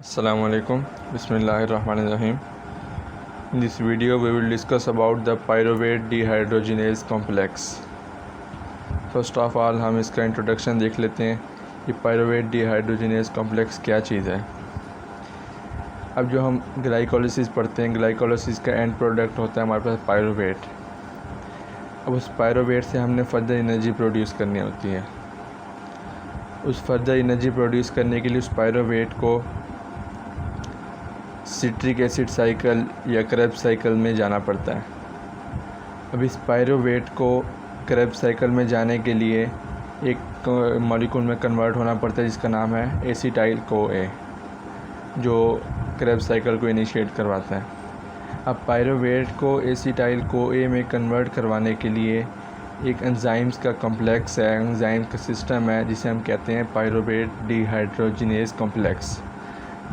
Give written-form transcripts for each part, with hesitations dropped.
Assalamualaikum. Bismillahirrahmanirrahim. In this video we will discuss about the pyruvate dehydrogenase complex. First of all हम इसका introduction देख लेते हैं कि पायरुवेट डिहाइड्रोजिनेज कॉम्प्लेक्स क्या चीज़ है। अब जो हम ग्लाइकोलिसिस पढ़ते हैं, ग्लाइकोलिसिस का एंड प्रोडक्ट होता है हमारे पास पायरुवेट। अब उस पायरुवेट से हमने फर्दर एनर्जी प्रोड्यूस करनी होती है। उस फर्दर एनर्जी प्रोड्यूस करने के लिए उस पायरुवेट को सिट्रिक एसिड साइकिल या क्रेब्स साइकिल में जाना पड़ता है। अब इस पायरुवेट को क्रेब्स साइकिल में जाने के लिए एक मॉलिक्यूल में कन्वर्ट होना पड़ता है जिसका नाम है एसिटाइल CoA, जो क्रेब्स साइकिल को इनिशिएट करवाता है। अब पायरुवेट को एसिटाइल CoA में कन्वर्ट करवाने के लिए एक एंजाइम्स का कॉम्प्लेक्स है, एंजाइम का सिस्टम है जिसे हम कहते हैं पायरुवेट डिहाइड्रोजिनेज कॉम्प्लेक्स।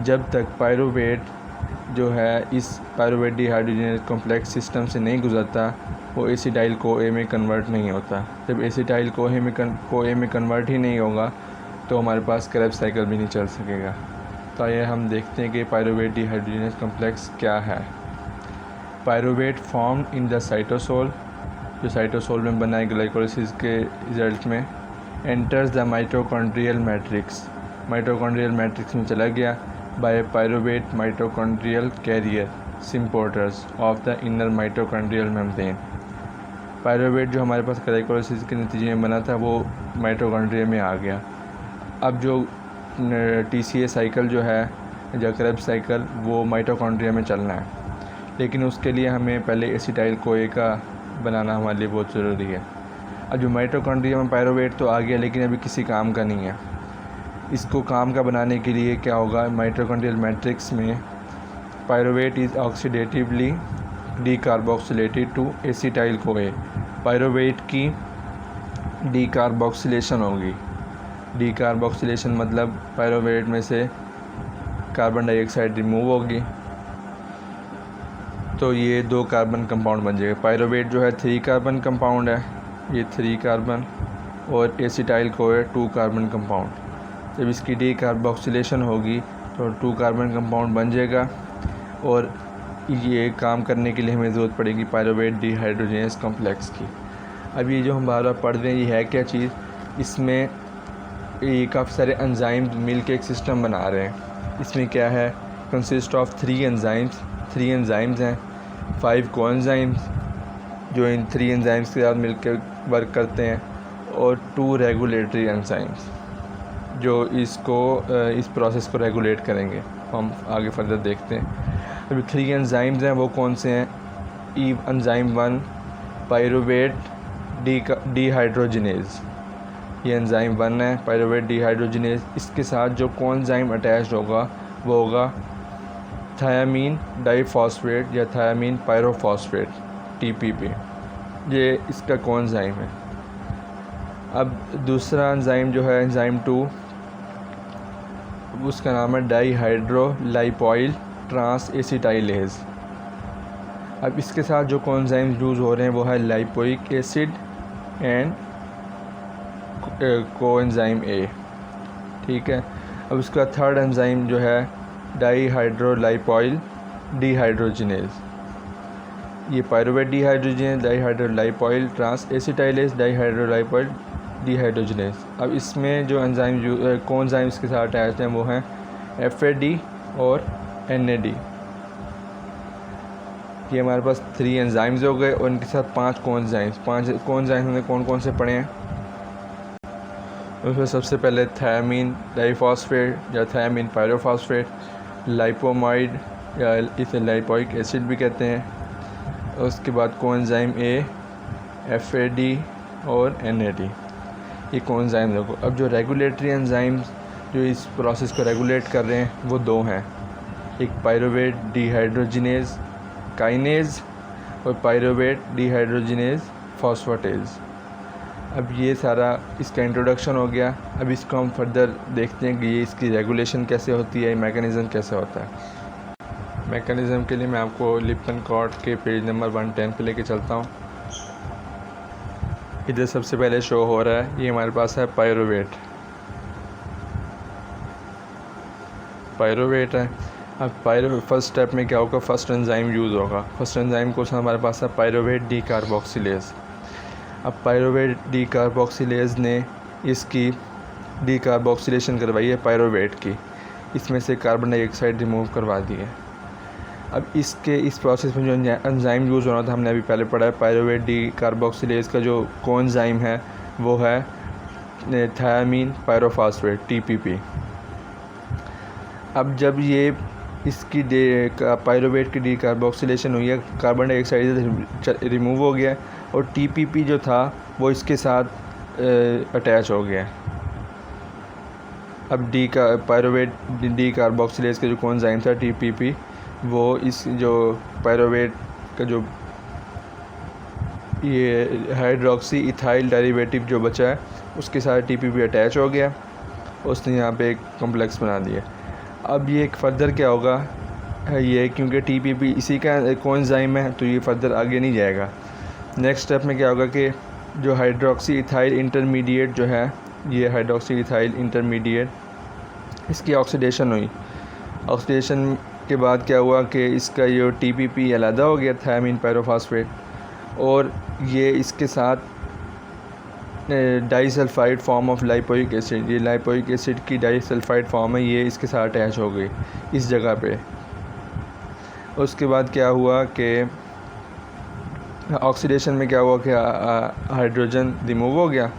जब तक पायरुवेट जो है इस पायरुवेट डिहाइड्रोजिनेज कॉम्प्लेक्स सिस्टम से नहीं गुजरता, वो एसिटाइल CoA में कन्वर्ट नहीं होता। जब एसिटाइल CoA में कन्वर्ट ही नहीं होगा तो हमारे पास क्रेब्स साइकिल भी नहीं चल सकेगा। तो आइए हम देखते हैं कि पायरुवेट डिहाइड्रोजिनेज कॉम्प्लेक्स क्या है। Pyruvate form in the cytosol, जो साइटोसोल में बना है ग्लाइकोलिसिस के रिजल्ट में, enters the mitochondrial matrix, mitochondrial matrix में चला गया by pyruvate mitochondrial carrier symporters of the inner mitochondrial membrane. Pyruvate जो हमारे पास ग्लाइकोलिसिस के नतीजे में बना था वो माइटोकॉन्ड्रिया में आ गया। अब जो TCA साइकिल जो है या क्रेब्स साइकिल वो माइटोकॉन्ड्रिया में चलना है, लेकिन उसके लिए हमें पहले एसिटाइल CoA का बनाना हमारे लिए बहुत ज़रूरी है। अब जो माइटोकॉन्ड्रिया में पायरुवेट तो आ गया लेकिन अभी किसी काम का नहीं है। इसको काम का बनाने के लिए क्या होगा, माइटोकॉन्ड्रियल मैट्रिक्स में pyruvate is oxidatively decarboxylated to acetyl CoA। Pyruvate की डीकार्बोक्सिलेशन होगी। डीकार्बोक्सिलेशन मतलब पायरुवेट में से कार्बन डाइऑक्साइड रिमूव होगी, तो ये 2 कार्बन कंपाउंड बन जाएगा। पायरुवेट जो है 3 कार्बन कंपाउंड है, ये 3 कार्बन, और एसिटाइल CoA 2 कार्बन कंपाउंड। जब इसकी डीकार्बोक्सिलेशन होगी तो 2 कार्बन कंपाउंड बन जाएगा, और ये काम करने के लिए हमें ज़रूरत पड़ेगी पायरुवेट डिहाइड्रोजिनेज कॉम्प्लेक्स की। अब ये जो हम बार बार पढ़ रहे हैं ये है क्या चीज़, इसमें ये काफ़ी सारे एंजाइम मिल के एक सिस्टम बना रहे हैं। इसमें क्या है, कंसिस्ट ऑफ 3 एंजाइम्स हैं, 5 कोएंजाइम्स जो इन 3 एंजाइम्स के साथ मिलकर वर्क करते हैं, और 2 रेगुलेटरी एंजाइम्स जो इस प्रोसेस को रेगुलेट करेंगे। हम आगे फर्दर देखते हैं। अभी 3 एंजाइम्स हैं, वो कौन से हैं। एंजाइम 1 पायरुवेट डिहाइड्रोजिनेज, ये एंजाइम 1 है पायरुवेट डिहाइड्रोजिनेज। इसके साथ जो कोएंजाइम अटैच्ड होगा वो होगा थायामीन डाइफॉस्फेट या थायामीन पायरोफॉस्फेट TPP, ये इसका कोएंजाइम है। अब दूसरा एंजाइम जो है एंजाइम 2, उसका नाम है डाईहाइड्रोलाइपोइल ट्रांस एसिटाइलेज। अब इसके साथ जो कोएंजाइम यूज़ हो रहे हैं वो है lipoic acid and coenzyme A, ठीक है। अब इसका थर्ड एंजाइम जो है डाईहाइड्रोलाइपोइल डिहाइड्रोजिनेज, ये pyruvate dehydrogenase dihydrolipoyl transacetylase dihydrolipoyl dehydrogenase. अब इसमें जो एंजाइम कोएंजाइम्स के साथ अटैच्ड हैं वो हैं FAD और NAD। ये हमारे पास 3 एंजाइम्स हो गए और इनके साथ 5 कोएंजाइम्स हमने कौन कौन से पढ़े हैं। उसमें सबसे पहले थायामीन डाइफॉस्फेट या थायामीन पायरोफॉस्फेट, लाइपोमाइड या इसे लाइपोइक एसिड भी कहते हैं। उसके बाद कोएंजाइम A, FAD और NAD, ये कोएंजाइम देखो। अब जो रेगुलेटरी एंजाइम्स जो इस प्रोसेस को रेगुलेट कर रहे हैं वो 2 हैं, एक पायरुवेट डिहाइड्रोजिनेज काइनेज और पायरुवेट डिहाइड्रोजिनेज फॉस्फेटेज। अब ये सारा इसका इंट्रोडक्शन हो गया। अब इसको हम फर्दर देखते हैं कि ये इसकी रेगुलेशन कैसे होती है, मैकेनिज़्म कैसे होता है। मैकेनिज़्म के लिए मैं आपको लिप्टन-कॉर्ट के पेज नंबर 110 पे लेके चलता हूँ। इधर सबसे पहले शो हो रहा है, ये हमारे पास है पायरुवेट पायरोवेट है। अब फर्स्ट स्टेप में क्या होगा, फर्स्ट एंजाइम यूज़ होगा। फर्स्ट एंजाइम को हमारे पास है पायरोवेट डी कार्बोक्सिलेज। अब पायरोवेट डी कार्बोक्सिलेज ने इसकी डी कार्बोक्सिलेशन करवाई है पायरोवेट की, इसमें से कार्बन डाइऑक्साइड रिमूव करवा दी है। अब इस प्रोसेस में जो एंजाइम यूज़ होना था हमने अभी पहले पढ़ा है, पायरोवेट डी कार्बोक्सिलेज का जो कोएंजाइम है वो है थायामीन पायरोफॉस्फेट TPP। अब जब ये इसकी पायरोवेट की डी कार्बोक्सिलेशन हुई है, कार्बन डाइऑक्साइड रिमूव हो गया और TPP जो था वो इसके साथ अटैच हो गया। अब पायरोवेट डी कार्बोक्सिलेज का जो कोएंजाइम था TPP, वो इस जो पायरोवेट का जो ये हाइड्रोक्सी इथाइल डेरिवेटिव जो बचा है उसके साथ TPP अटैच हो गया, उसने यहाँ पे एक कॉम्प्लेक्स बना दिया। अब ये एक फर्दर क्या होगा, ये क्योंकि TPP इसी का कोएंजाइम है तो ये फर्दर आगे नहीं जाएगा। नेक्स्ट स्टेप में क्या होगा कि जो हाइड्रोक्सी इथाइल इंटरमीडिएट जो है, ये हाइड्रोक्सी इथाइल इंटरमीडिएट, इसकी ऑक्सीडेशन हुई। ऑक्सीडेशन के बाद क्या हुआ कि इसका ये TPP अलग हो गया, थायामीन पायरोफॉस्फेट, और ये इसके साथ disulphide form of lipoic acid, ये लाइपोइक एसिड की डाइसल्फाइड फॉर्म है, ये इसके साथ अटैच हो गई इस जगह पे। उसके बाद क्या हुआ कि ऑक्सीडेशन में क्या हुआ कि हाइड्रोजन रिमूव हो गया,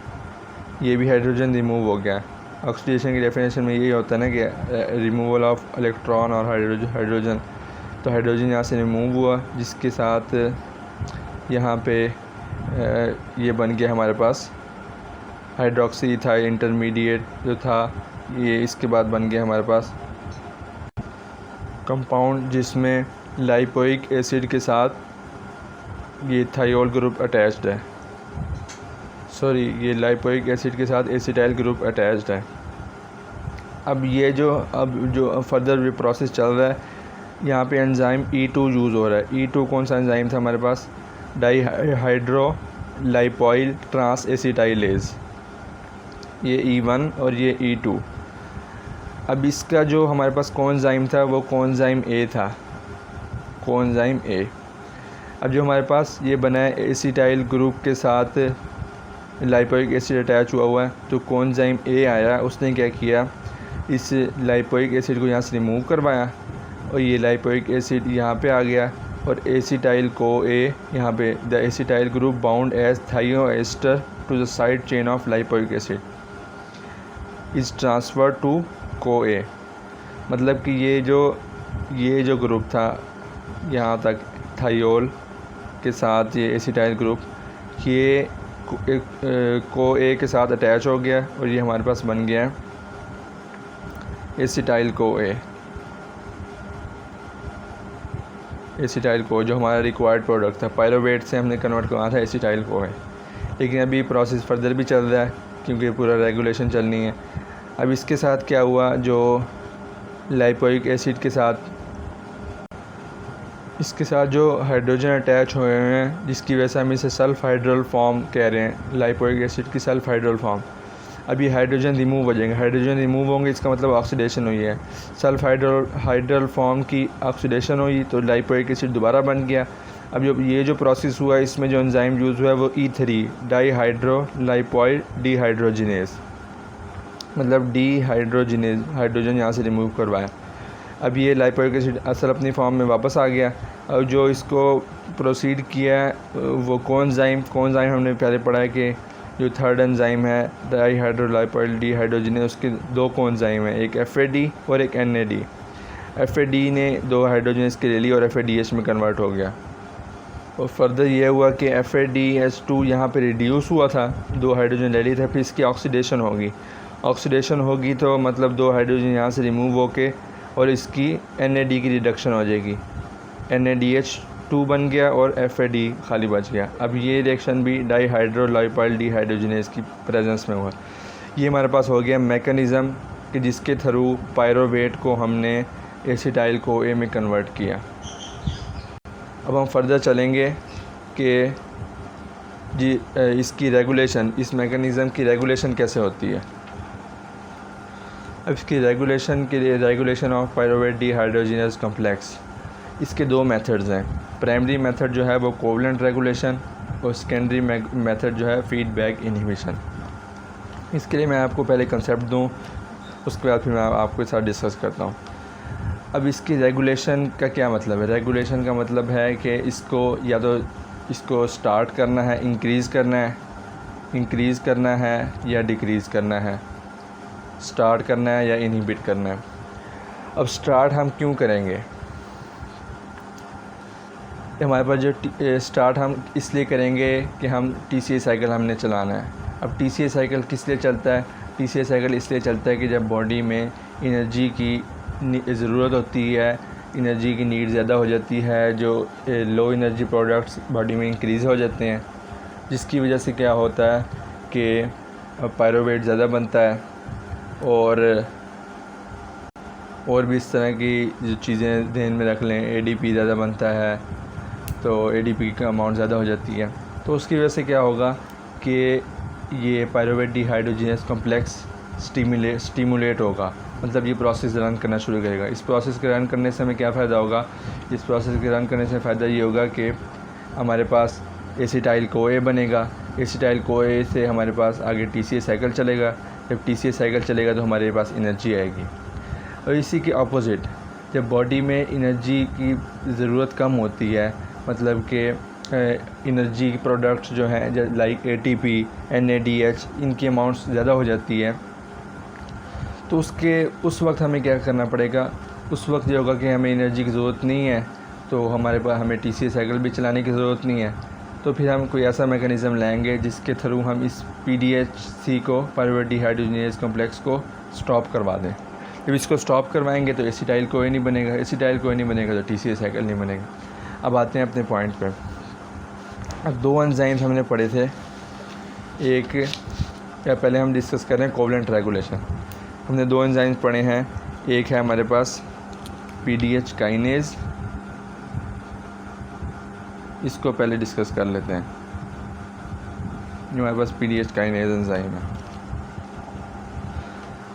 ये भी हाइड्रोजन रिमूव हो गया। ऑक्सीडेशन की डेफिनेशन में यही होता है ना कि रिमूवल ऑफ इलेक्ट्रॉन और हाइड्रोजन। तो हाइड्रोजन यहाँ से रिमूव हुआ, जिसके साथ यहाँ पे ये बन गया हमारे पास हाइड्रोक्सी इथाइल इंटरमीडिएट जो था, ये इसके बाद बन गया हमारे पास कंपाउंड जिसमें लाइपोइक एसिड के साथ ये थायोल ग्रुप अटैच्ड है, ये लाइपोइक एसिड के साथ एसिटाइल ग्रुप अटैच्ड है। अब जो फर्दर भी प्रोसेस चल रहा है, यहाँ पे एंजाइम E2 यूज़ हो रहा है। E2 कौन सा एंजाइम था हमारे पास, डाईहाइड्रो लाइपोइल ट्रांस एसिटाइलेज, ये E1 और ये E2। अब इसका जो हमारे पास कोएंजाइम था वो कोएंजाइम A था, कोएंजाइम A। अब जो हमारे पास ये बना है एसिटाइल ग्रुप के साथ लाइपोइक एसिड अटैच हुआ है, तो कोएंजाइम A आया, उसने क्या किया, इस लाइपोइक एसिड को यहाँ से रिमूव करवाया और ये लाइपोइक एसिड यहाँ पे आ गया और एसिटाइल को A यहाँ पे the acetyl group bound as thioester to the side chain of lipoic acid is transfer to co A। मतलब कि ये जो ग्रुप था यहाँ तक थायोल के साथ ये एसिटाइल ग्रुप, ये को A के साथ अटैच हो गया और ये हमारे पास बन गया acetyl co A। Acetyl co जो हमारा रिक्वायर्ड प्रोडक्ट था, पायरोवेट से हमने कन्वर्ट करना था एसिटाइल को है। लेकिन अभी प्रोसेस फर्दर भी चल रहा है क्योंकि पूरा रेगुलेशन चलनी है। अब इसके साथ क्या हुआ, जो लाइपोइक एसिड के साथ इसके साथ जो हाइड्रोजन अटैच हुए हैं, जिसकी वजह से हम इसे सल्फ हाइड्रल फॉर्म कह रहे हैं, लाइपोइक एसिड की सल्फ हाइड्रल फॉर्म। अब ये हाइड्रोजन रिमूव हो जाएंगे, हाइड्रोजन रिमूव होंगे, इसका मतलब ऑक्सीडेशन हुई है। सल्फ हाइड्रल फॉर्म की ऑक्सीडेशन हुई तो लाइपोइक एसिड दोबारा बन गया। अब ये जो प्रोसेस हुआ है, इसमें जो एंजाइम यूज़ हुआ है वो E3 डाईहाइड्रो लाइपोइड डीहाइड्रोजिनेज, मतलब डीहाइड्रोजिनेज, हाइड्रोजन यहाँ से रिमूव करवाया। अब ये लाइपोइक एसिड असल अपनी फॉर्म में वापस आ गया। और जो इसको प्रोसीड किया है वो कोएंजाइम हमने पहले पढ़ा है कि जो थर्ड एंजाइम है डाईहाइड्रो लाइपोइड डीहाइड्रोजिनेज, उसके दो कोएंजाइम हैं, एक FAD और एक NAD। FAD ने दो हाइड्रोजन इसके ले ली और FADH में कन्वर्ट हो गया। और फर्दर ये हुआ कि FADH2 यहाँ पे रिड्यूस हुआ था, दो हाइड्रोजन ले ली था, फिर इसकी ऑक्सीडेशन होगी तो मतलब दो हाइड्रोजन यहाँ से रिमूव होके और इसकी NAD की रिडक्शन हो जाएगी, NADH2 बन गया और FAD खाली बच गया। अब ये रिएक्शन भी डाईहाइड्रो लाइपोइड डीहाइड्रोजिनेज की प्रेजेंस में हुआ। ये हमारे पास हो गया मैकेनिज़्म कि जिसके थ्रू पायरोवेट को हमने एसिटाइल को A में कन्वर्ट किया। अब हम फर्दर चलेंगे कि इसकी रेगुलेशन, इस मैकेनिज़्म की रेगुलेशन कैसे होती है। अब इसकी रेगुलेशन के लिए, regulation of pyruvate dehydrogenase complex, इसके दो मेथड्स हैं। प्राइमरी मेथड जो है वो कोवलेंट रेगुलेशन और सेकेंडरी मेथड जो है फीडबैक इनहिबिशन। इसके लिए मैं आपको पहले कंसेप्ट दूं, उसके बाद फिर मैं आपके साथ डिस्कस करता हूं। अब इसकी रेगुलेशन का क्या मतलब है? रेगुलेशन का मतलब है कि इसको या तो इसको स्टार्ट करना है, इंक्रीज़ करना है या डिक्रीज़ करना है, स्टार्ट करना है या इनहिबिट करना है। अब स्टार्ट हम क्यों करेंगे? हमारे पास जो स्टार्ट हम इसलिए करेंगे कि हम TCA साइकिल हमने चलाना है। अब TCA साइकिल किस लिए चलता है? TCA साइकिल इसलिए चलता है कि जब बॉडी में एनर्जी की ज़रूरत होती है, एनर्जी की नीड ज़्यादा हो जाती है, जो लो एनर्जी प्रोडक्ट्स बॉडी में इंक्रीज़ हो जाते हैं, जिसकी वजह से क्या होता है कि पायरोवेट ज़्यादा बनता है और भी इस तरह की जो चीज़ें ध्यान में रख लें। ADP ज़्यादा बनता है तो ADP का अमाउंट ज़्यादा हो जाती है, तो उसकी वजह से क्या होगा कि ये पायरोवेट डिहाइड्रोजिनेज कॉम्प्लेक्स स्टिमुलेट होगा, मतलब ये प्रोसेस रन करना शुरू करेगा। इस प्रोसेस के रन करने से हमें क्या फ़ायदा होगा? इस प्रोसेस के रन करने से फ़ायदा ये होगा कि हमारे पास एसिटाइल CoA बनेगा। एसिटाइल CoA से हमारे पास आगे TCA साइकिल चलेगा। जब TCA साइकिल चलेगा तो हमारे पास एनर्जी आएगी। और इसी के ऑपोजिट, जब बॉडी में एनर्जी की ज़रूरत कम होती है, मतलब कि एनर्जी की प्रोडक्ट्स जो हैं लाइक ATP, NADH, इनकी अमाउंट्स ज़्यादा हो जाती है, तो उस वक्त हमें क्या करना पड़ेगा? उस वक्त ये होगा कि हमें एनर्जी की ज़रूरत नहीं है, तो हमें TCA साइकिल भी चलाने की ज़रूरत नहीं है। तो फिर हम कोई ऐसा मैकेनिज़्म लाएंगे जिसके थ्रू हम इस PDHC को, पायरोवेट डिहाइड्रोजिनेज कॉम्प्लेक्स को स्टॉप करवा दें। जब इसको स्टॉप करवाएंगे तो एसिटाइल CoA नहीं बनेगा, एसिटाइल CoA नहीं बनेगा तो TCA साइकिल नहीं बनेगा। अब आते हैं अपने पॉइंट पे। अब दो एंजाइम्स हमने पढ़े थे, एक या पहले हम डिस्कस कर रहे हैं कोवलेंट रेगुलेशन। हमने दो एंजाइम्स पढ़े हैं, एक है हमारे पास PDH काइनेज, इसको पहले डिस्कस कर लेते हैं। ये हमारे पास PDH काइनेज एंजाइम है।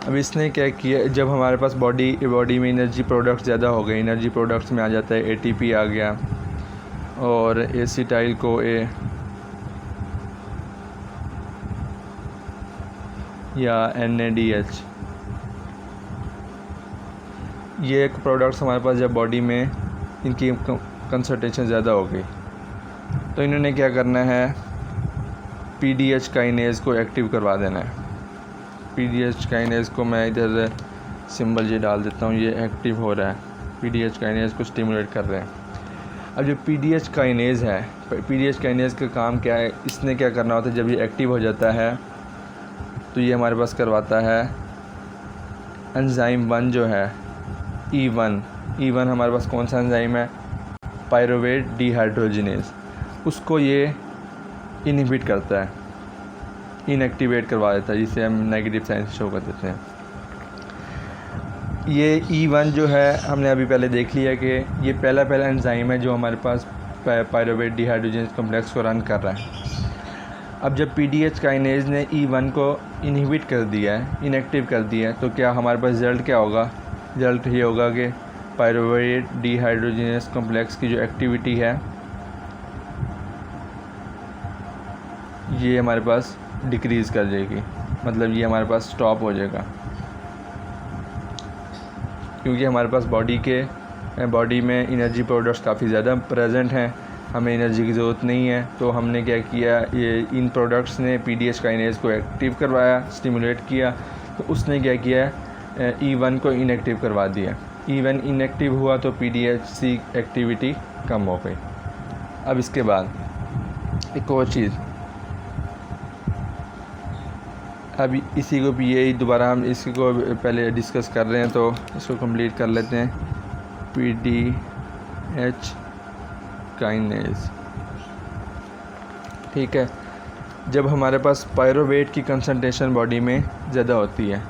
अब इसने क्या किया, जब हमारे पास बॉडी में एनर्जी प्रोडक्ट्स ज़्यादा हो गए, एनर्जी प्रोडक्ट्स में आ जाता है ATP आ गया और एसिटाइल CoA या NADH, ये एक प्रोडक्ट्स हमारे पास जब बॉडी में इनकी कंसंट्रेशन ज़्यादा हो गई, तो इन्होंने क्या करना है? PDH काइनेज को एक्टिव करवा देना है। PDH काइनेज को मैं इधर सिंबल ये डाल देता हूँ, ये एक्टिव हो रहा है, PDH काइनेज को स्टिमुलेट कर रहे हैं। अब जो PDH काइनेज है, PDH काइनेज का काम क्या है? इसने क्या करना होता है? जब ये एक्टिव हो जाता है तो ये हमारे पास करवाता है एंजाइम 1 जो है E1 हमारे पास कौन सा एंजाइम है? पायरोवेट डिहाइड्रोजिनेज, उसको ये इनहिबिट करता है, इनएक्टिवेट करवा देता है, जिसे हम नेगेटिव साइन शो कर देते हैं। ये E1 जो है हमने अभी पहले देख लिया कि ये पहला एंजाइम है जो हमारे पास पायरोवेट डिहाइड्रोजिनेज कॉम्प्लेक्स को रन कर रहा है। अब जब PDH काइनेज ने E1 को इनहिबिट कर दिया है, इनएक्टिव कर दिया है, तो क्या हमारे पास रिज़ल्ट क्या होगा? रिज़ल्ट ये होगा कि पायरोवेट डिहाइड्रोजिनेज कॉम्प्लेक्स की जो एक्टिविटी है ये हमारे पास डिक्रीज़ कर जाएगी, मतलब ये हमारे पास स्टॉप हो जाएगा, क्योंकि हमारे पास बॉडी में एनर्जी प्रोडक्ट्स काफ़ी ज़्यादा प्रेजेंट हैं, हमें एनर्जी की ज़रूरत नहीं है। तो हमने क्या किया, ये इन प्रोडक्ट्स ने PDH काइनेज को एक्टिव करवाया, स्टिमुलेट किया, तो उसने क्या किया, E1 को इनएक्टिव करवा दिया। E1 इनएक्टिव हुआ तो PDHC एक्टिविटी कम हो गई। अब इसके बाद एक और चीज़, अब इसी को भी यही दोबारा हम इसको पहले डिस्कस कर रहे हैं, तो इसको कंप्लीट कर लेते हैं। PDH काइनेज, ठीक है। जब हमारे पास पायरोवेट की कंसंट्रेशन बॉडी में ज़्यादा होती है,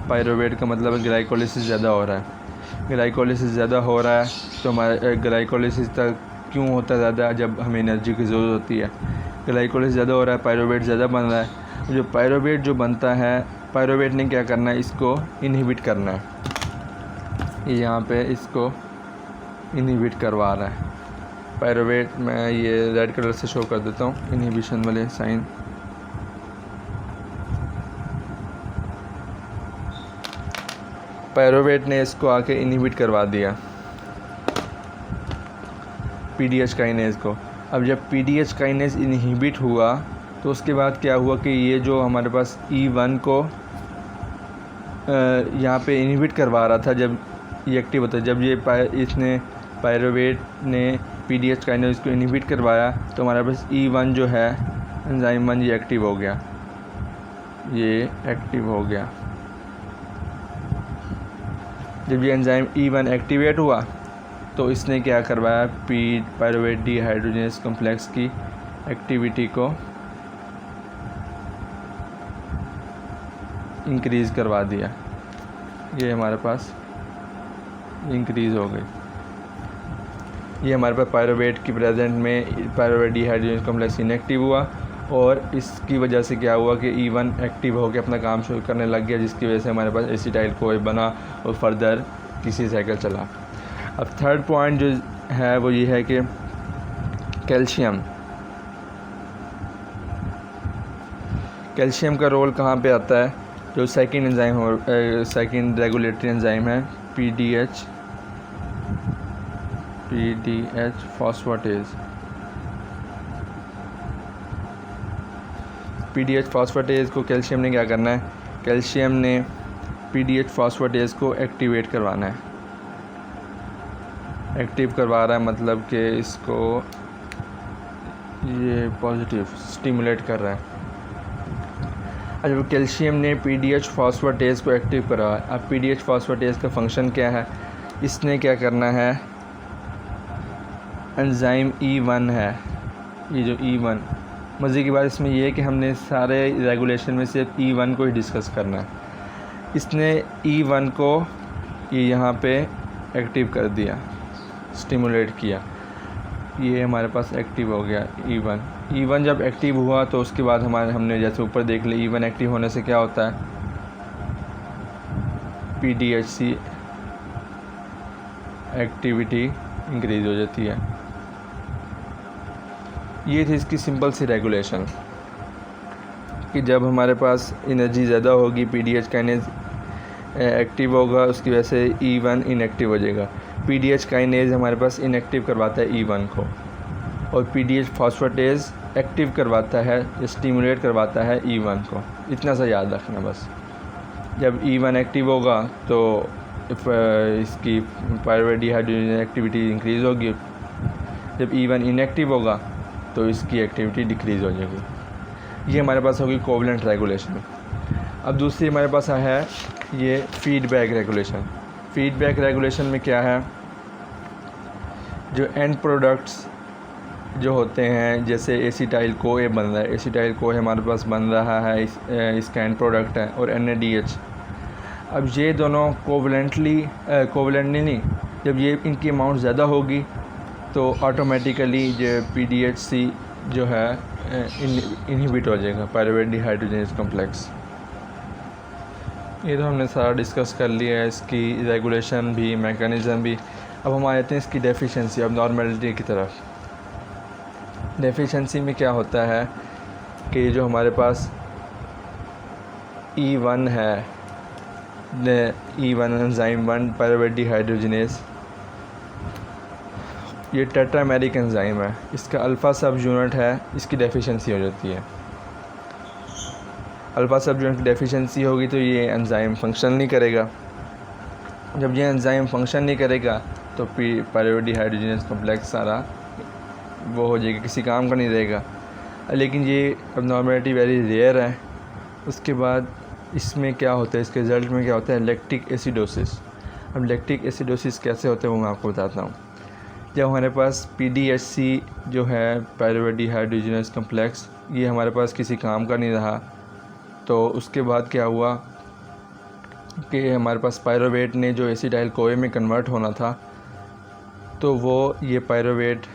पायरोवेट का मतलब है ग्लाइकोलिसिस ज़्यादा हो रहा है, ग्लाइकोलिसिस ज़्यादा हो रहा है, तो हमारे ग्लाइकोलिसिस तक क्यों होता है ज़्यादा? जब हमें एनर्जी की ज़रूरत होती है, ग्लाइकोलिसिस ज़्यादा हो रहा है, पायरोवेट ज़्यादा बन रहा है, जो पायरोवेट जो बनता है, पायरोवेट ने क्या करना है, इसको इनहिबिट करना है। ये यहाँ पे इसको इनहिबिट करवा रहा है पायरोवेट। मैं ये रेड कलर से शो कर देता हूँ इनहिबिशन वाले साइन। पायरोवेट ने इसको आके इनहिबिट करवा दिया पीडीएच काइनेज को। अब जब पीडीएच काइनेज इनहिबिट हुआ तो उसके बाद क्या हुआ कि ये जो हमारे पास E1 को यहाँ पे इनहिबिट करवा रहा था, जब ये एक्टिव होता है, जब ये इसने पायरोवेट ने पीडीएच काइनेज को इनहिबिट करवाया तो हमारे पास E1 जो है एंजाइम 1 ये एक्टिव हो गया, ये एक्टिव हो गया। जब ये एंजाइम E1 एक्टिवेट हुआ तो इसने क्या करवाया, पायरोवेट डिहाइड्रोजनेस कॉम्प्लेक्स की एक्टिविटी को इंक्रीज़ करवा दिया। ये हमारे पास इंक्रीज़ हो गई। ये हमारे पास पायरोवेट की प्रेजेंट में पायरोवेट डिहाइड्रोजनेस कॉम्प्लेक्स इनएक्टिव हुआ और इसकी वजह से क्या हुआ कि E1 एक्टिव होकर अपना काम शुरू करने लग गया, जिसकी वजह से हमारे पास एसिटाइल कोए बना और फर्दर किसी साइकिल चला। अब थर्ड पॉइंट जो है वो ये है कि कैल्शियम का रोल कहाँ पे आता है। जो second enzyme second regulatory enzyme है पीडीएच फॉस्फेटेज को कैल्शियम ने क्या करना है, कैल्शियम ने पीडीएच फॉस्फेटेज को एक्टिवेट करवाना है। एक्टिव करवा रहा है मतलब कि इसको ये पॉजिटिव स्टिमुलेट कर रहा है। अच्छा, कैल्शियम ने पीडीएच फॉस्फेटेज को एक्टिव करा। अब पीडीएच फॉस्फेटेज का फंक्शन क्या है, इसने क्या करना है, एंजाइम E1 है, ये जो E1, मज़े की बात इसमें ये है कि हमने सारे रेगुलेशन में सिर्फ E1 को ही डिस्कस करना है। इसने E1 को ये यहाँ पे एक्टिव कर दिया, स्टिमुलेट किया, ये हमारे पास एक्टिव हो गया E1 जब एक्टिव हुआ तो उसके बाद हमने जैसे ऊपर देख लिया, E1 एक्टिव होने से क्या होता है, PDHC एक्टिविटी इंक्रीज हो जाती है। ये थी इसकी सिंपल सी रेगुलेशन कि जब हमारे पास एनर्जी ज़्यादा होगी पीडीएच काइनेज एक्टिव होगा, उसकी वजह से E1 इनएक्टिव हो जाएगा। पीडीएच काइनेज हमारे पास इनएक्टिव करवाता है E1 को और पीडीएच फॉस्फेटेज एक्टिव करवाता है, स्टिमुलेट करवाता है E1 को। इतना सा याद रखना बस। जब E1 एक्टिव होगा तो इसकी पायरोवेट डिहाइड्रोजनेस एक्टिविटी इंक्रीज़ होगी, जब E1 इनएक्टिव होगा तो इसकी एक्टिविटी डिक्रीज़ हो जाएगी। ये हमारे पास होगी कोवलेंट रेगुलेशन। अब दूसरी हमारे पास है ये फीडबैक रेगुलेशन। फीडबैक रेगुलेशन में क्या है, जो एंड प्रोडक्ट्स जो होते हैं, जैसे एसिटाइल कोए बन रहा है, एसिटाइल कोए हमारे पास बन रहा है, इसका एंड प्रोडक्ट है, और NADH। अब ये दोनों कोवलेंटली नहीं, जब ये इनकी अमाउंट ज़्यादा होगी तो ऑटोमेटिकली जो PDHC जो है इनहिबिट हो जाएगा, पायरोवेट डिहाइड्रोजनेस कॉम्प्लेक्स। ये तो हमने सारा डिस्कस कर लिया है, इसकी रेगुलेशन भी, मैकेनिज़्म भी। अब हम आते हैं इसकी डेफिशिएंसी, अब नॉर्मेलिटी की तरफ। डेफिशिएंसी में क्या होता है कि जो हमारे पास E1 है, E1 एंजाइम 1 पायरोवेट डिहाइड्रोजनेस, ये टेट्रामेरिक एंजाइम है, इसका अल्फ़ा सब यूनिट है, इसकी डेफिशिएंसी हो जाती है। अल्फ़ा सब यूनिट की डेफिशिएंसी होगी तो ये एंजाइम फंक्शन नहीं करेगा। जब ये एंजाइम फंक्शन नहीं करेगा तो पायरोवेट डिहाइड्रोजनेस कॉम्प्लेक्स सारा वो हो जाएगा, किसी काम का नहीं रहेगा। लेकिन ये अबनॉर्मलिटी वेरी रेयर है। उसके बाद इसमें क्या होता है, इसके रिज़ल्ट में क्या होता है, लैक्टिक एसिडोसिस। अब लैक्टिक एसिडोसिस कैसे होते हैं वो मैं आपको बताता हूँ। जब हमारे पास PDHC जो है पायरोवेट डिहाइड्रोजनेस कॉम्प्लेक्स, ये हमारे पास किसी काम का नहीं रहा, तो उसके बाद क्या हुआ कि हमारे पास पायरोवेट ने जो एसिटाइल कोए में कन्वर्ट होना था, तो वो ये पायरोवेट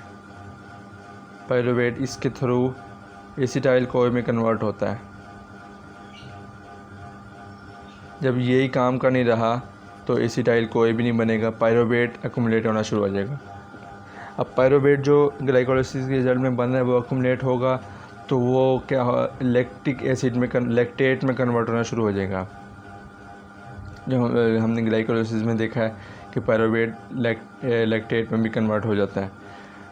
इसके थ्रू एसिटाइल कोए में कन्वर्ट होता है। जब यही काम का नहीं रहा तो एसिटाइल कोई भी नहीं बनेगा, पायरोवेट एक्युमुलेट होना शुरू हो जाएगा। अब पायरोवेट जो ग्लाइकोलाइसिस के रिजल्ट में बन रहा है वो एक्युमुलेट होगा तो वो क्या लैक्टिक एसिड में लैक्टेट में कन्वर्ट होना शुरू हो जाएगा। जो हमने ग्लाइकोलाइसिस में देखा है कि पायरोवेट लैक्टेट में भी कन्वर्ट हो जाता है।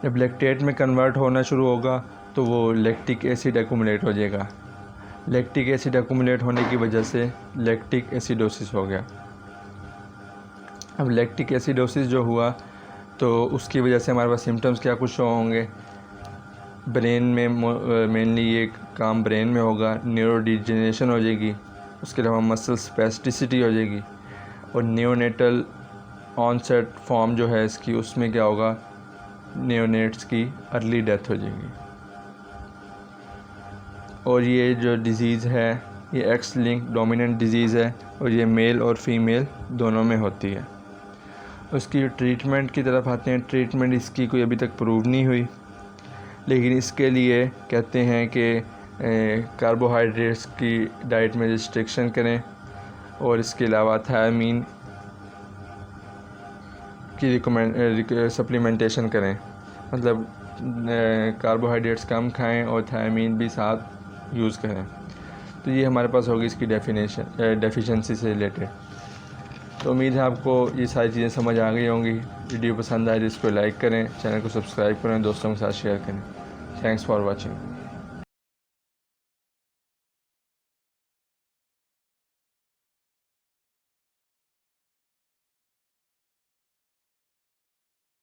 जब लैक्टेट में कन्वर्ट होना शुरू होगा तो वो लैक्टिक एसिड एक्युमुलेट हो जाएगा। लैक्टिक एसिड एक्युमुलेट होने की वजह से लैक्टिक एसिडोसिस हो गया। अब लैक्टिक एसिडोसिस जो हुआ तो उसकी वजह से हमारे पास सिम्टम्स क्या कुछ शो होंगे। ब्रेन में मेनली ये काम ब्रेन में होगा, न्यूरो डिजेनरेशन हो जाएगी, उसके अलावा मसल स्पेस्टिसिटी हो जाएगी और नियोनेटल ऑनसेट फॉर्म जो है इसकी उसमें क्या होगा, नियोनेट्स की अर्ली डेथ हो जाएगी। और ये जो डिज़ीज़ है ये एक्स लिंक डोमिनेंट डिज़ीज़ है और ये मेल और फीमेल दोनों में होती है। उसकी ट्रीटमेंट की तरफ आते हैं। ट्रीटमेंट इसकी कोई अभी तक प्रूव नहीं हुई, लेकिन इसके लिए कहते हैं कि कार्बोहाइड्रेट्स की डाइट में रिस्ट्रिक्शन करें और इसके अलावा थायमीन की सप्लीमेंटेशन करें, मतलब कार्बोहाइड्रेट्स कम खाएं और थायमीन भी साथ यूज़ करें। तो ये हमारे पास होगी इसकी डेफिशिएंसी से रिलेटेड। तो उम्मीद है आपको ये सारी चीज़ें समझ आ गई होंगी। वीडियो पसंद आए तो इसको लाइक करें, चैनल को सब्सक्राइब करें, दोस्तों के साथ शेयर करें। Thanks for watching.